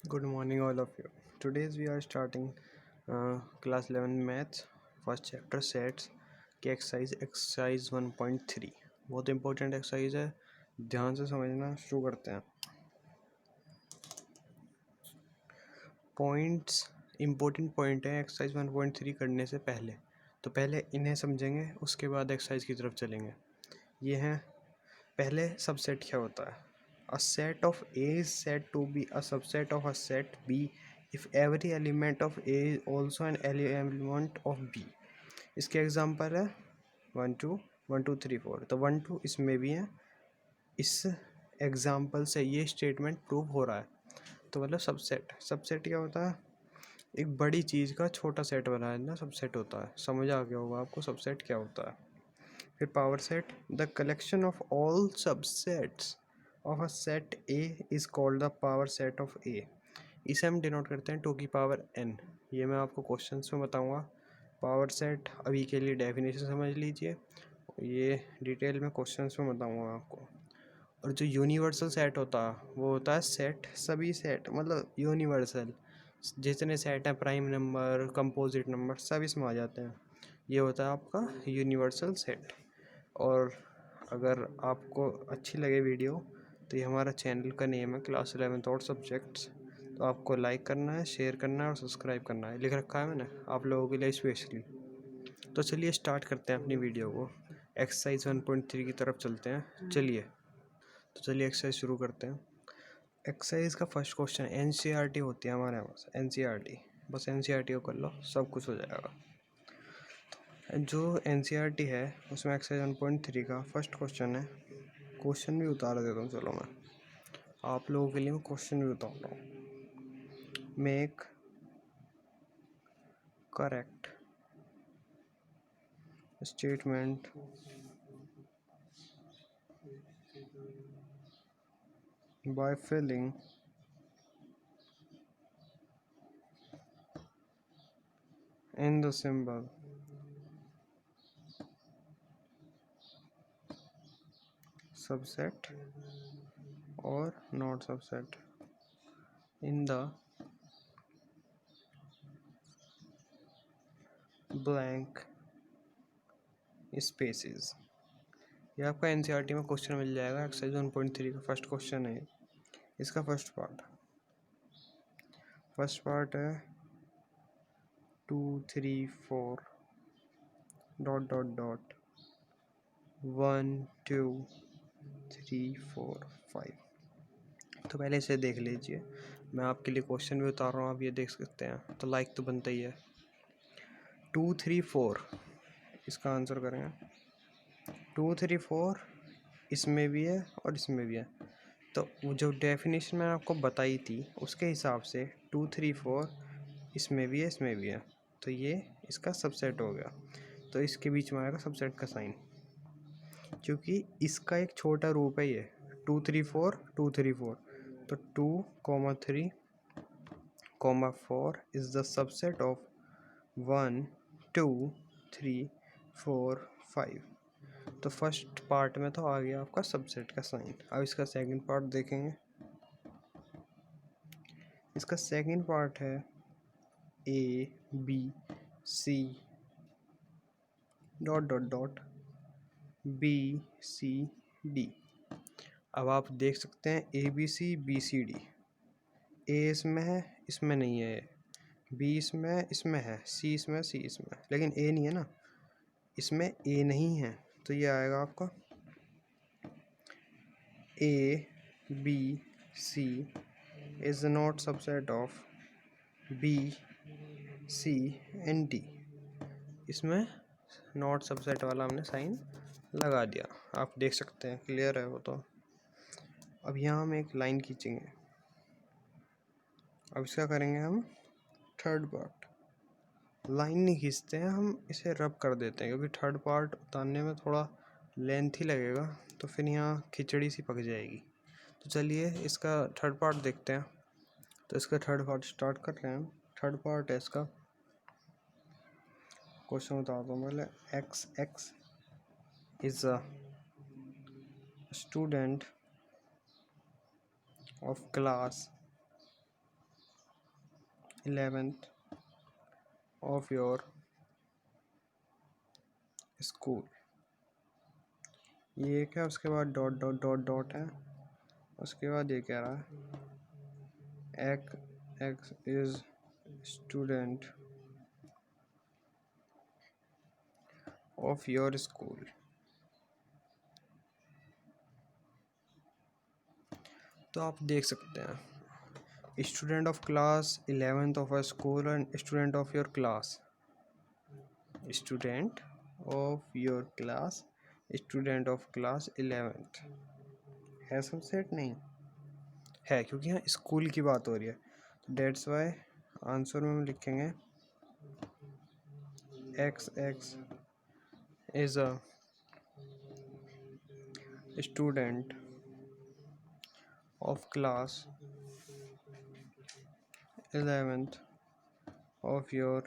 Good morning, all of you. Today's we are starting class 11 maths, first chapter sets की exercise 1.3 बहुत important exercise है, ध्यान से समझना। शुरू करते हैं। पॉइंट्स इंपॉर्टेंट पॉइंट है एक्सरसाइज 1.3 करने से पहले, तो पहले इन्हें समझेंगे, उसके बाद एक्सरसाइज की तरफ चलेंगे। ये हैं, पहले सबसेट क्या होता है। A set of A is said to be a subset of a set B if every element of A is also an element of B। इसके एग्जांपल है 1 2 1 2 3 4, तो 1 2 इसमें भी है। इस एग्जांपल से ये स्टेटमेंट प्रूव हो रहा है। तो मतलब सबसेट क्या होता है, एक बड़ी चीज़ का छोटा सेट बनाना ना सबसेट होता है। समझ आ गया होगा आपको सबसेट क्या होता है। फिर power set, the collection of all subsets of a set A is called the power set of A. इसे हम डिनोट करते हैं 2 की पावर n। ये मैं आपको क्वेश्चंस में बताऊंगा। पावर सेट अभी के लिए डेफिनेशन समझ लीजिए, ये डिटेल में क्वेश्चंस में बताऊंगा आपको। और जो यूनिवर्सल सेट होता है वो होता है सेट, सभी सेट मतलब यूनिवर्सल, जितने सेट हैं प्राइम नंबर कंपोजिट नंबर सब इसमें आ जाते हैं। ये होता है आपका यूनिवर्सल सेट। और अगर आपको अच्छी लगे वीडियो, तो ये हमारा चैनल का नेम है क्लास 11 और सब्जेक्ट्स। तो आपको लाइक करना है, शेयर करना है और सब्सक्राइब करना है, लिख रखा है मैंने आप लोगों के लिए स्पेशली। तो चलिए स्टार्ट करते हैं अपनी वीडियो को, एक्सरसाइज 1.3 की तरफ चलते हैं। चलिए एक्सरसाइज शुरू करते हैं। एक्सरसाइज का फर्स्ट क्वेश्चन एनसीईआरटी होती है हमारे पास, एनसीईआरटी। बस एनसीईआरटी को कर लो, सब कुछ हो जाएगा। जो एनसीईआरटी है उसमें एक्सरसाइज 1.3 का फर्स्ट क्वेश्चन है। क्वेश्चन भी उतार देता हूँ, चलो मैं आप लोगों के लिए मैं क्वेश्चन भी उतार रहा हूँ। Make correct statement by filling in the symbol subset or not subset in the blank spaces। ये आपका एनसीईआरटी में क्वेश्चन मिल जाएगा। एक्सरसाइज 1.3 का फर्स्ट क्वेश्चन है इसका। फर्स्ट पार्ट है 2 3 4 डॉट डॉट डॉट 1 2 3 4 5। तो पहले इसे देख लीजिए, मैं आपके लिए क्वेश्चन भी उतार रहा हूँ, आप ये देख सकते हैं। तो लाइक तो बनता ही है। 2 3 4 इसका आंसर करेंगे। 2 3 4 इसमें भी है और इसमें भी है। तो वो जो डेफिनेशन मैंने आपको बताई थी उसके हिसाब से 2 3 4 इसमें भी है इसमें भी है, तो ये इसका सबसेट हो गया। तो इसके बीच में आएगा सबसेट का साइन, क्योंकि इसका एक छोटा रूप है ये 2 3 4 2 3 4। तो 2 3 4 इज द सबसेट ऑफ 1 2 3 4 5। तो फर्स्ट पार्ट में तो आ गया आपका सबसेट का साइन। अब इसका सेकंड पार्ट देखेंगे। इसका सेकंड पार्ट है A B C dot dot dot B C D. अब आप देख सकते हैं ए बी सी डी। ए इसमें है, इसमें नहीं है। बी इसमें है, सी इसमें, सी इसमें, लेकिन ए नहीं है ना, इसमें ए नहीं है। तो ये आएगा आपका A B C is not subset of B C and D. इसमें नॉट सबसेट वाला हमने साइन लगा दिया, आप देख सकते हैं, क्लियर है वो तो। अब यहाँ हम एक लाइन खींचेंगे। अब इसका करेंगे हम थर्ड पार्ट। लाइन नहीं खींचते हैं हम, इसे रब कर देते हैं, क्योंकि थर्ड पार्ट उतारने में थोड़ा लेंथ ही लगेगा, तो फिर यहाँ खिचड़ी सी पक जाएगी। तो चलिए इसका थर्ड पार्ट देखते हैं। तो इसका थर्ड पार्ट स्टार्ट कर रहे हैं। थर्ड पार्ट है इसका, क्वेश्चन बताता हूँ पहले। X x is a student of class 11th of your school। ये क्या, उसके बाद डॉट डॉट डॉट डॉट है, उसके बाद ये कह रहा है x is student of your school. तो आप देख सकते हैं student of class 11th of a school and student of your class, student of your class, student of class 11th है सबसेट? नहीं है, क्योंकि यहाँ स्कूल की बात हो रही है। डेट्स वाई आंसर में हम लिखेंगे x x is a student of class 11th of your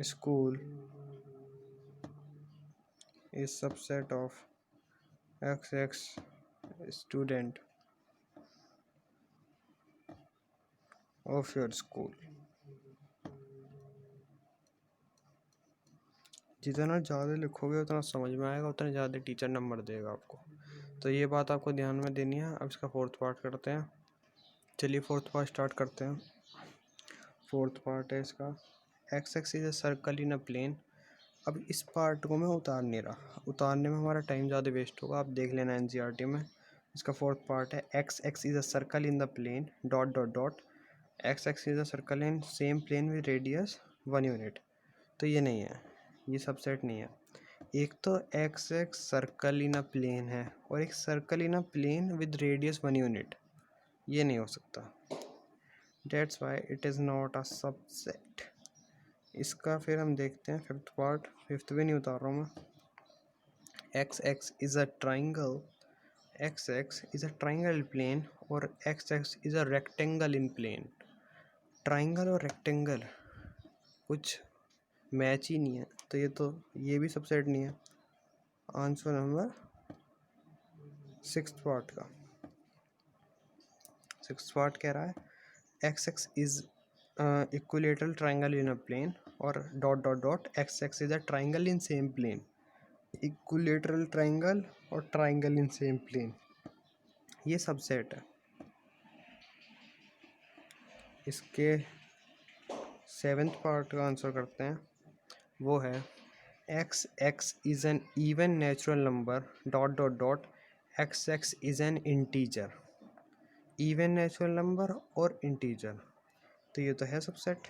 school is subset of XX student of your school। जितना ज़्यादा लिखोगे उतना समझ में आएगा, उतना ज़्यादा टीचर नंबर देगा आपको। तो ये बात आपको ध्यान में देनी है। अब इसका फोर्थ पार्ट करते हैं। चलिए फोर्थ पार्ट स्टार्ट करते हैं। फोर्थ पार्ट है इसका X x is a circle in a plane. अब इस पार्ट को मैं उतार नहीं रहा, उतारने में हमारा टाइम ज़्यादा वेस्ट होगा, आप देख लेना एनसीईआरटी में। इसका फोर्थ पार्ट है x x is a circle in the plane dot dot dot x x is a circle in same plane with radius 1 unit. तो ये नहीं है, ये सबसेट नहीं है। एक तो X X circle in a plane है और एक circle in a plane with radius 1 unit, ये नहीं हो सकता। That's why it is not a subset. इसका फिर हम देखते हैं फिफ्थ पार्ट। फिफ्थ भी नहीं उतार रहा हूँ मैं। X x is a triangle, x x is a triangle plane और x x is a rectangle in plane. Triangle और रेक्टेंगल कुछ मैच ही नहीं है, तो ये भी सबसेट नहीं है। आंसर नंबर सिक्स्थ पार्ट का। सिक्स्थ पार्ट कह रहा है x x is equilateral triangle in a plane और dot dot dot x x is a triangle in same plane. Equilateral triangle और ट्राइंगल इन सेम प्लेन, ये subset है। इसके seventh part का आंसर करते हैं, वो है x x is an even natural number dot dot dot x x is an integer. Even natural number और इंटीजर, तो ये तो है सबसेट।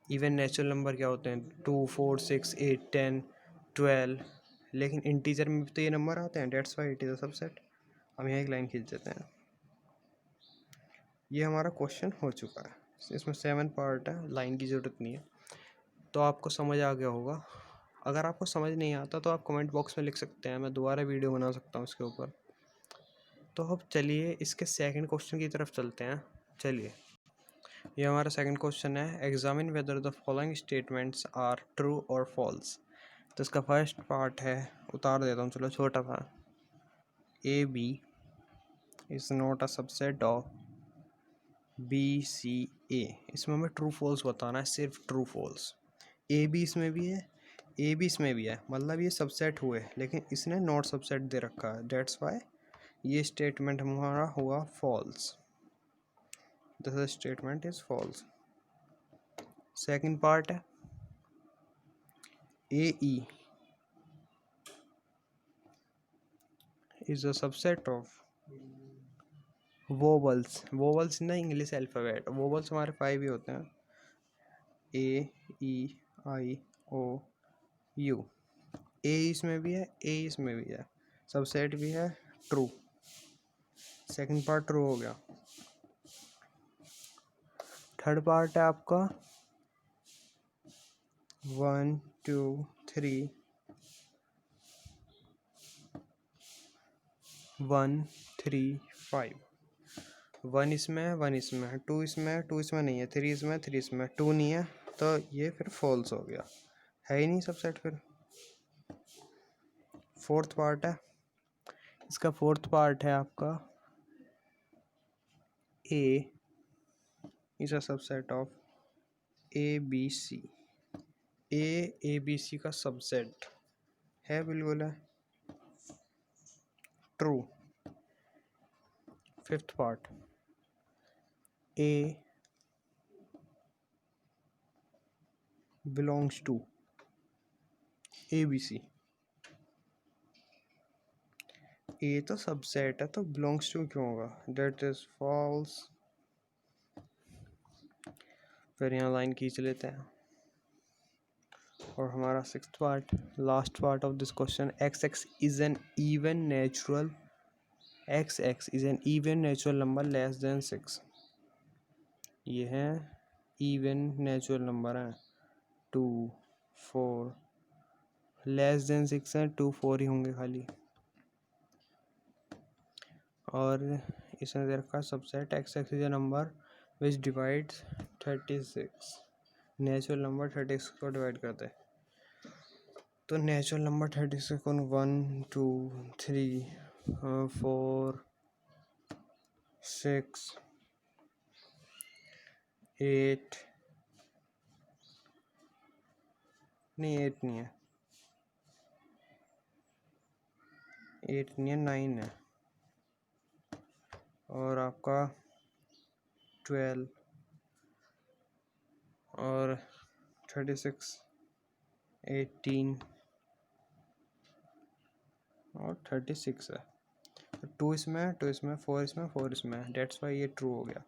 इवन नेचुरल नंबर क्या होते हैं? 2 4 6 8 10 12, लेकिन इंटीजर में भी तो ये नंबर आते हैं। Dates why it is a subset. हम यहाँ एक लाइन खींच देते हैं। ये हमारा क्वेश्चन हो चुका है। इसमें 7 पार्ट है, लाइन की ज़रूरत नहीं है। तो आपको समझ आ गया होगा। अगर आपको समझ नहीं आता तो आप कमेंट बॉक्स में लिख सकते हैं, मैं दोबारा वीडियो बना सकता हूँ इसके ऊपर। तो अब चलिए इसके सेकंड क्वेश्चन की तरफ चलते हैं। चलिए, ये हमारा सेकंड क्वेश्चन है examine whether the following statements are true और फॉल्स। तो इसका फर्स्ट पार्ट है, उतार देता हूँ, चलो छोटा था। A B is not a subset of B C A. इसमें हमें ट्रू फॉल्स बताना है, सिर्फ ट्रू फॉल्स। ए बी इसमें भी है, ए बी इसमें भी है, मतलब ये सबसेट हुए, लेकिन इसने नॉट सबसेट दे रखा है। डेट्स वाई ये स्टेटमेंट हमारा हुआ false. This statement is false. Second part है a e is a subset of vowels. Vowels in the English alphabet, vowels हमारे 5 ही होते हैं, ए ई आई ओ यू। ए इसमें भी है, ए इसमें भी है, सबसेट भी है, ट्रू। सेकंड पार्ट ट्रू हो गया। थर्ड पार्ट है आपका 1 2 3 1 3 5। 1 इसमें है, 1 इसमें है, 2 इसमें है, 2 इसमें नहीं है, 3 इसमें है, 3 इसमें है, 2 नहीं है, तो ये फिर फॉल्स हो गया, है ही नहीं सबसेट फिर। फोर्थ पार्ट है, इसका फोर्थ पार्ट है आपका A is a subset of A B C. A B C का सबसेट है, बिल्कुल है, true. Fifth part, A belongs to A B C. A तो सबसेट है, तो बिलोंग्स टू क्यों होगा? That is false. फिर यहाँ लाइन खींच लेते हैं और हमारा sixth part, last part of this question, x x is an even natural, x x is an even natural number less than 6। ये है इवन नेचुरल नंबर हैं, 2 4, लेस देन 6 हैं, 2 4 ही होंगे खाली। और इसने दे रखा subset x x is a number which divides 36। Natural number 36 को डिवाइड करते हैं, तो नेचुरल नंबर 36 को 1 2 3 4 6 8, नहीं 8 नहीं है, 8 नहीं है, 9 है, और आपका 12 और 36 18 और 36 है। 2 इसमें, 2 इसमें, 4 इसमें, 4 इसमें, डेट्स वाई ये ट्रू हो गया।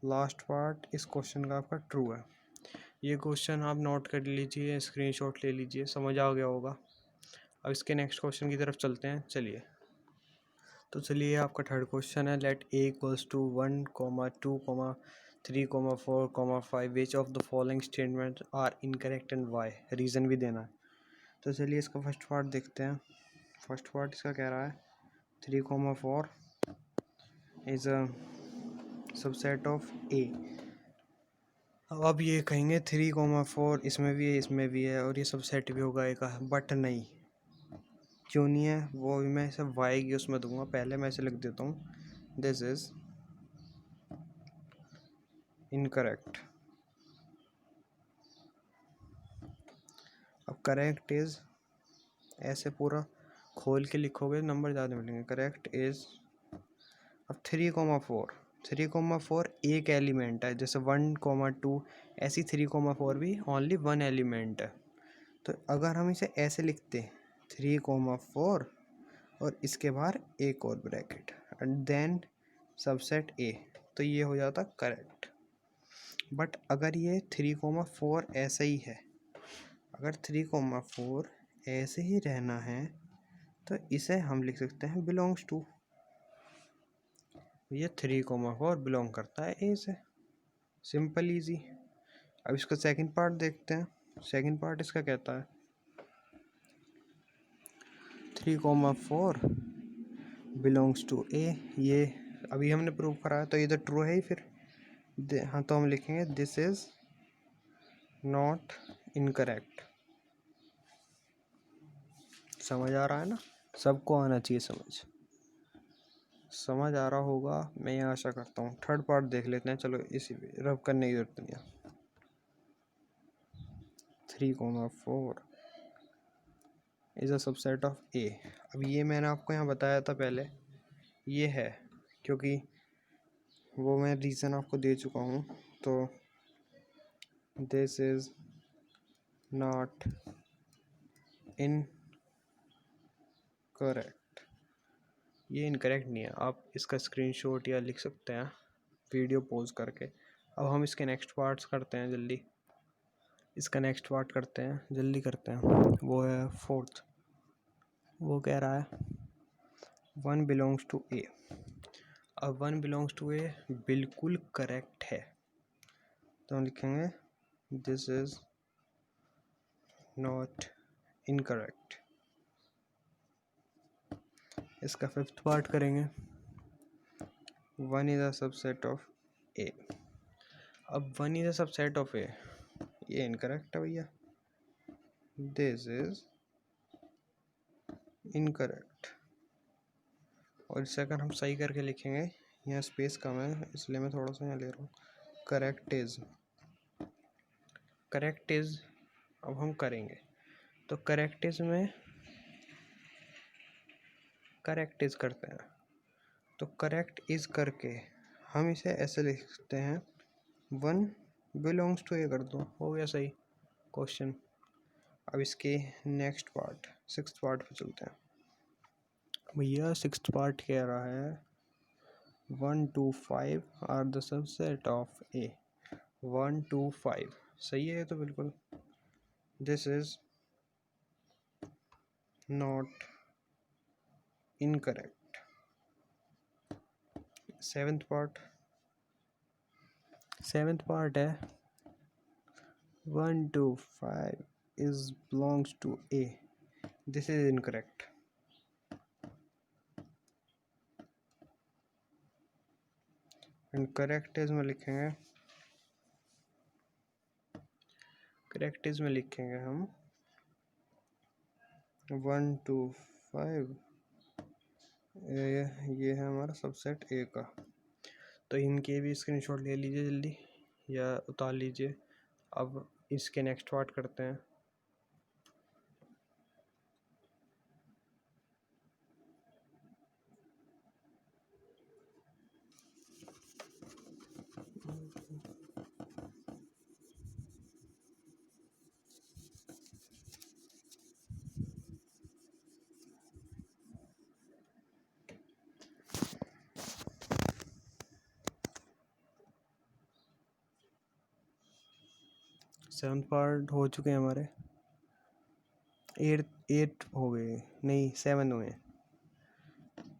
लास्ट पार्ट इस क्वेश्चन का आपका ट्रू है। ये क्वेश्चन आप नोट कर लीजिए, स्क्रीनशॉट ले लीजिए, समझ आ गया होगा। अब इसके नेक्स्ट क्वेश्चन की तरफ चलते हैं, चलिए। तो चलिए आपका थर्ड क्वेश्चन है, let A equals to 1, 2, 3, 4, 5 which of the following statement are incorrect and why, reason भी देना है। तो चलिए इसका फर्स्ट पार्ट देखते हैं। फर्स्ट पार्ट इसका कह रहा है 3, 4 इज़ अ सबसेट ऑफ ए। अब ये कहेंगे 3, 4 इसमें भी है, इसमें भी है, और ये सबसेट भी होगा ए का, बट नहीं, क्यों नहीं है वो भी मैं इसे वाई की उसमें दूंगा। पहले मैं इसे लिख देता हूँ, दिस इज इनकरेक्ट। अब करेक्ट इज ऐसे पूरा खोल के लिखोगे नंबर ज़्यादा मिलेंगे। करेक्ट इज, अब 3, 4 एक एलिमेंट है, जैसे 1, 2 ऐसी 3, 4 भी ओनली 1 एलिमेंट है। तो अगर हम इसे ऐसे लिखते 3, 4 और इसके बाहर एक और bracket and then subset A, तो ये हो जाता करेक्ट। बट अगर ये 3, 4 ऐसे ही है, अगर 3, 4 ऐसे ही रहना है, तो इसे हम लिख सकते हैं बिलोंग्स टू। ये 3, 4 बिलोंग करता है ए से, सिंपल इजी। अब इसका सेकंड पार्ट देखते हैं। सेकंड पार्ट इसका कहता है 3, 4 बिलोंग्स टू ए। ये अभी हमने प्रूव करा है, तो ये तो ट्रू है ही फिर। हाँ, तो हम लिखेंगे दिस इज नॉट इनकरेक्ट। समझ आ रहा है ना? सबको आना चाहिए समझ आ रहा होगा, मैं ये आशा करता हूँ। थर्ड पार्ट देख लेते हैं, चलो इसी पे रब करने की जरूरत नहीं है। 3, 4 इज़ अ सबसेट ऑफ ए। अब ये मैंने आपको यहाँ बताया था पहले, ये है क्योंकि वो मैं रीज़न आपको दे चुका हूँ। तो दिस इज़ नॉट इनकरेक्ट, ये इनकरेक्ट नहीं है। आप इसका स्क्रीनशॉट या लिख सकते हैं वीडियो पॉज करके। अब हम इसके नेक्स्ट पार्ट्स करते हैं जल्दी, इसका नेक्स्ट पार्ट करते हैं, जल्दी करते हैं। वो है फोर्थ, वो कह रहा है 1 बिलोंग्स टू ए। अब 1 बिलोंग्स टू ए बिल्कुल करेक्ट है, तो हम लिखेंगे दिस इज नॉट इनकरेक्ट। इसका फिफ्थ पार्ट करेंगे, 1 इज अ सबसेट ऑफ ए। अब 1 इज अ सबसेट ऑफ ए, ये इनकरेक्ट है भैया, दिस इज इनकरेक्ट। और इसे अगर हम सही करके लिखेंगे, यहाँ स्पेस कम है इसलिए मैं थोड़ा सा यहाँ ले रहा हूँ, करेक्ट इज अब हम करेंगे। तो करेक्ट इज करते हैं। तो करेक्ट इज करके हम इसे ऐसे लिख सकते हैं, 1 बिलोंग्स टू ए कर दो, हो गया सही क्वेश्चन। अब इसके नेक्स्ट पार्ट 6th पार्ट पे चलते हैं। भैया 6th पार्ट कह रहा है 1 2 5 आर द सबसेट ऑफ ए। 1 2 5 सही है तो बिल्कुल। This is not incorrect. 7th part है 1 2 5 is belongs to A. This is incorrect. And correct is में लिखेंगे हम 1 2 5 ये है हमारा सबसेट ए का। तो इनके भी स्क्रीनशॉट ले लीजिए जल्दी या उतार लीजिए। अब इसके नेक्स्ट पार्ट करते हैं। सेवन्थ पार्ट हो चुके हैं हमारे। 8 हो गए, नहीं 7 हुए।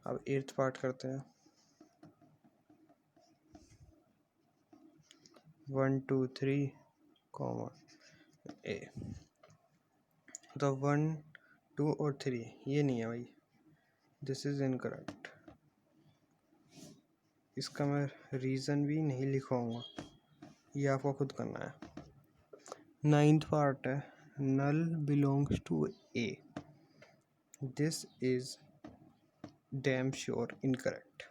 अब 8th पार्ट करते हैं। 1 2 3 कॉमा ए। तो 1 2 और 3 ये नहीं है भाई, दिस इज इनकरेक्ट। इसका मैं रीज़न भी नहीं लिखवाऊंगा, ये आपको खुद करना है। 9th पार्ट है null belongs to A. This is damn sure incorrect,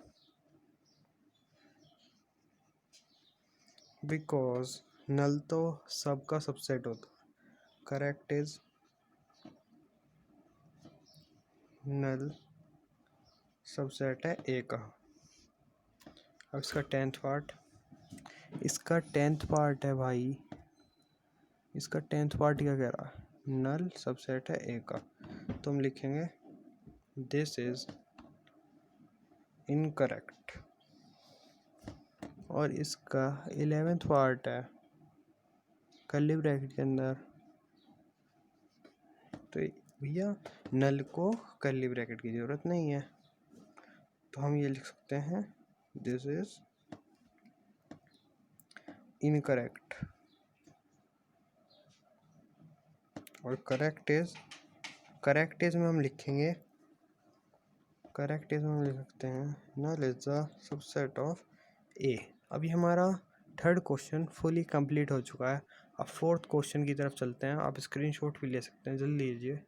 because null तो सबका सबसेट होता है। करेक्ट इज नल सबसेट है ए का। अब इसका 10th पार्ट है भाई। इसका 10th पार्ट क्या कह रहा है, नल सबसेट है ए का। तो हम लिखेंगे दिस इज इनकरेक्ट। और इसका 11th पार्ट है कर्ली ब्रैकेट के अंदर। तो भैया नल को कर्ली ब्रैकेट की ज़रूरत नहीं है, तो हम ये लिख सकते हैं दिस इज इनकरेक्ट। और करेक्ट इज में हम लिखेंगे, लिख सकते हैं null is the subset of A. अभी हमारा 3rd क्वेश्चन फुली कंप्लीट हो चुका है। अब 4th क्वेश्चन की तरफ चलते हैं। आप स्क्रीनशॉट भी ले सकते हैं, जल्दी लीजिए,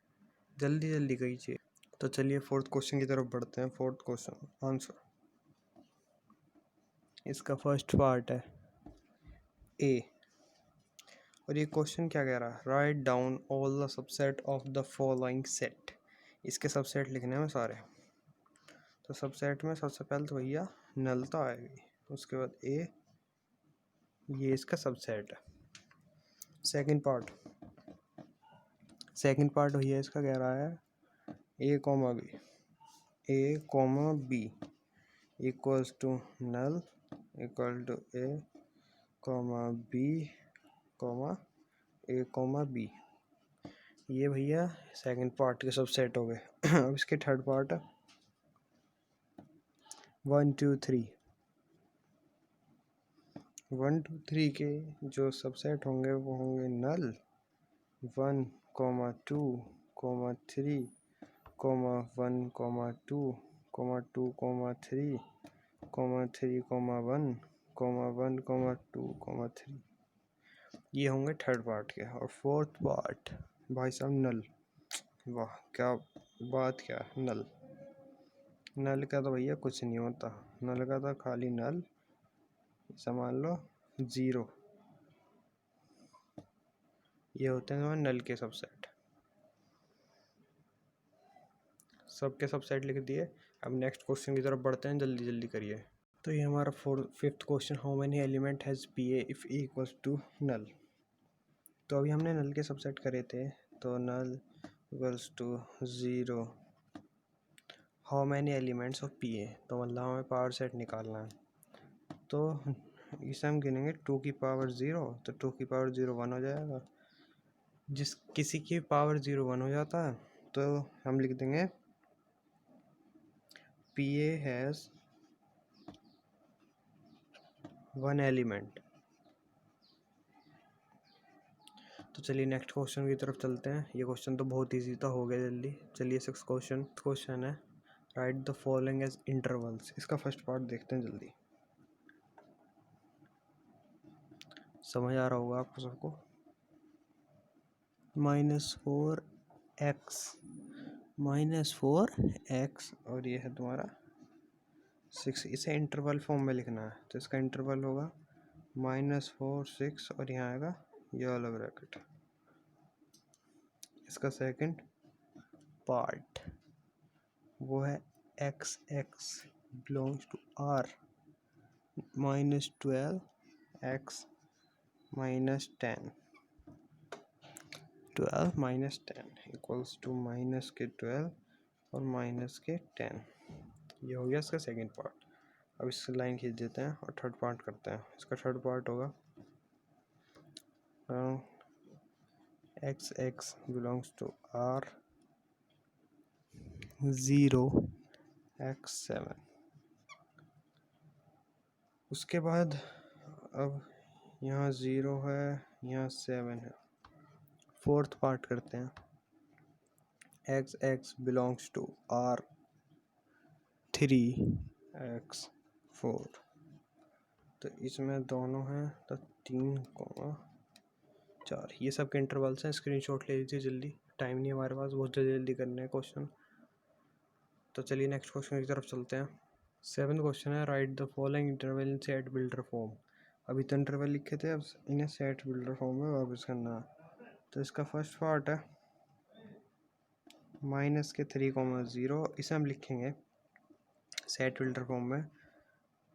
जल्दी कीजिए। तो चलिए 4th क्वेश्चन की तरफ बढ़ते हैं। 4th क्वेश्चन आंसर, इसका फर्स्ट पार्ट है ए। और ये क्वेश्चन क्या कह रहा है, write down all the subset of the following set. इसके सबसेट लिखने हैं सारे। तो सबसेट में सबसे पहले तो भैया नल तो आएगी, उसके बाद ए, ये इसका सबसेट है। सेकंड पार्ट भैया इसका कह रहा है A comma B equals to null equal to A comma B comma A comma B. ये भैया सेकंड पार्ट के सबसेट हो गए। अब इसके 3rd पार्ट है 1 2 3। 1 2 3 के जो सबसेट होंगे वो होंगे नल 1 2 3 1 2 2 3 3 1 1 2 3। ये होंगे 3rd पार्ट के। और 4th पार्ट भाई साहब नल। वाह क्या बात, क्या नल का तो भैया कुछ नहीं होता। नल का तो खाली नल, समझ लो 0, ये होते हैं हमारे नल के सबसेट। सबके सबसेट लिख दिए। अब नेक्स्ट क्वेश्चन की तरफ बढ़ते हैं, जल्दी जल्दी करिए। तो ये हमारा fifth question, how many element has P A if E equals to null. तो अभी हमने नल के सबसेट करे थे, तो null equals to 0, how many elements of P A, तो मतलब हमें पावर सेट निकालना है। तो इसे हम गिनेंगे 2 की पावर 0, तो 2 की पावर 0 1 हो जाएगा। जिस किसी की पावर 0 1 हो जाता है तो हम लिख देंगे पी ए हैज़ 1 एलिमेंट। तो चलिए नेक्स्ट क्वेश्चन की तरफ चलते हैं। ये क्वेश्चन तो बहुत ईजी था, हो गया जल्दी। चलिए सिक्स क्वेश्चन है, write the following as intervals. इसका फर्स्ट पार्ट देखते हैं जल्दी। समझ आ रहा होगा आपको सबको। -4x और ये है तुम्हारा 6। इसे इंटरवल फॉर्म में लिखना है, तो इसका इंटरवल होगा -4 6 और यहाँ आएगा ये वाला ब्रैकेट। इसका सेकंड पार्ट वो है x belongs to r -12 x -10, 12 - 10 equals to -12 और -10। ये हो गया इसका सेकंड पार्ट। अब इससे लाइन खींच देते हैं और थर्ड पार्ट करते हैं। इसका थर्ड पार्ट होगा x belongs to r 0 x 7। उसके बाद अब यहाँ 0 है, यहाँ 7 है। फोर्थ पार्ट करते हैं, x belongs to r 3 x 4। तो इसमें दोनों हैं, तो 3,4। ये सब के इंटरवल्स हैं। स्क्रीनशॉट ले लीजिए जल्दी, टाइम नहीं हमारे पास, बहुत जल्दी जल्दी करने हैं क्वेश्चन। तो चलिए नेक्स्ट क्वेश्चन की तरफ चलते हैं। सेवन्थ क्वेश्चन है, write the following interval in set builder form. अभी तो इंटरवल लिखे थे, अब इन्हें सेट बिल्डर फॉर्म में वापस करना है। तो इसका फर्स्ट पार्ट है -3,0। इसे हम लिखेंगे सेट बिल्डर फॉर्म में,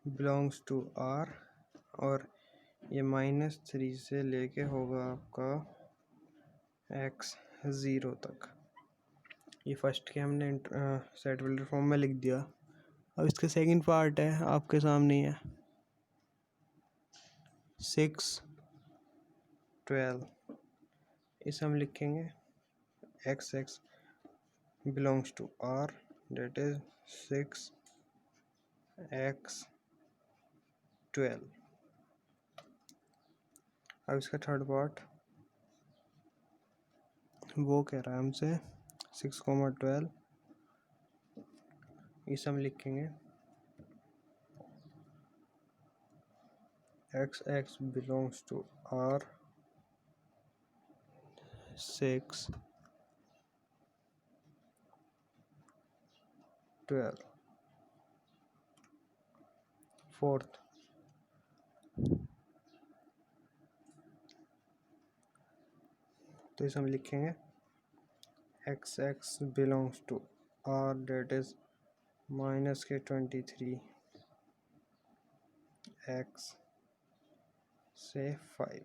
बिलोंग्स टू आर, और ये -3 से लेके होगा आपका x 0 तक। ये फर्स्ट के हमने सेट बिल्डर फॉर्म में लिख दिया। अब इसका सेकंड पार्ट है, आपके सामने ही है, 6 12। इसे हम लिखेंगे x belongs to r, that is 6 x 12। अब इसका थर्ड पार्ट वो कह रहा है हमसे 6,12। इसे हम लिखेंगे x belongs to r 6 12। Fourth तो इसे हम लिखेंगे x belongs to r, that is -23 x से 5।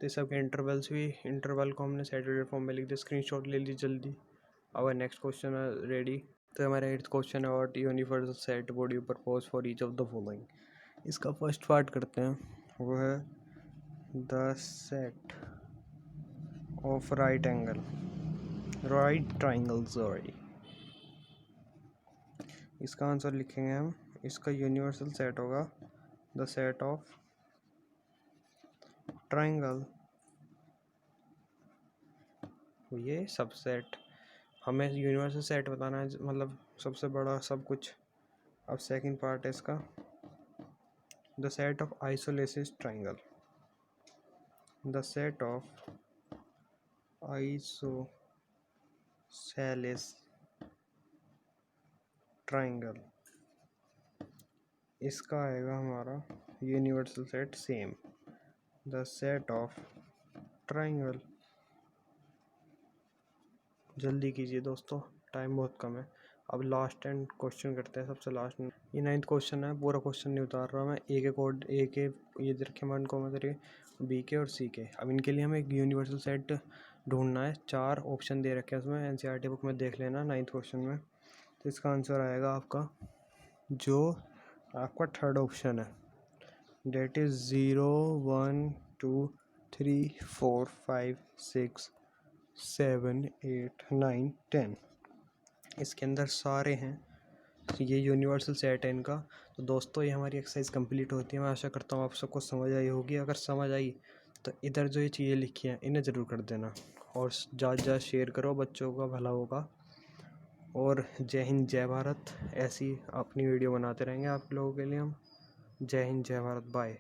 तो इस सब के इंटरवल्स भी, इंटरवल को हमने सेट फॉर्म में लिख दिया। स्क्रीनशॉट ले लीजिए जल्दी। अब नेक्स्ट क्वेश्चन है रेडी। तो हमारा 8th क्वेश्चन है, what universal set would you propose for each of the following. इसका फर्स्ट पार्ट करते हैं, वो है the set of right triangle sorry. इसका आंसर लिखेंगे हम, इसका यूनिवर्सल सेट होगा द सेट ऑफ ट्राइंगल। ये सबसेट, हमें यूनिवर्सल सेट बताना है, मतलब सबसे बड़ा सब कुछ। अब सेकंड पार्ट है इसका, the set of isosceles triangle. The set of isosceles triangle, इसका आएगा हमारा universal set same, the set of triangle. जल्दी कीजिए दोस्तों, टाइम बहुत कम है। अब लास्ट एंड क्वेश्चन करते हैं, सबसे लास्ट। ये 9th क्वेश्चन है, पूरा क्वेश्चन नहीं उतार रहा मैं। ए के कोड, ए के ये रखे वन कॉमा करिए, बी के और सी के। अब इनके लिए हमें एक यूनिवर्सल सेट ढूंढना है। 4 ऑप्शन दे रखे हैं उसमें, एनसीईआरटी बुक में देख लेना 9th क्वेश्चन में। तो इसका आंसर आएगा आपका जो आपका थर्ड ऑप्शन है, डेट इज़ 0 1 2 3 4 5 6 7 8 9 10। इसके अंदर सारे हैं, ये यूनिवर्सल सेट है इनका। तो दोस्तों ये हमारी एक्सरसाइज कंप्लीट होती है। मैं आशा करता हूँ आप सबको समझ आई होगी। अगर समझ आई तो इधर जो ये चीज़ें लिखी हैं इन्हें ज़रूर कर देना, और ज़्यादा शेयर करो, बच्चों का भला होगा। और जय हिंद जय भारत, ऐसी अपनी वीडियो बनाते रहेंगे आप लोगों के लिए हम। जय हिंद जय भारत, बाय।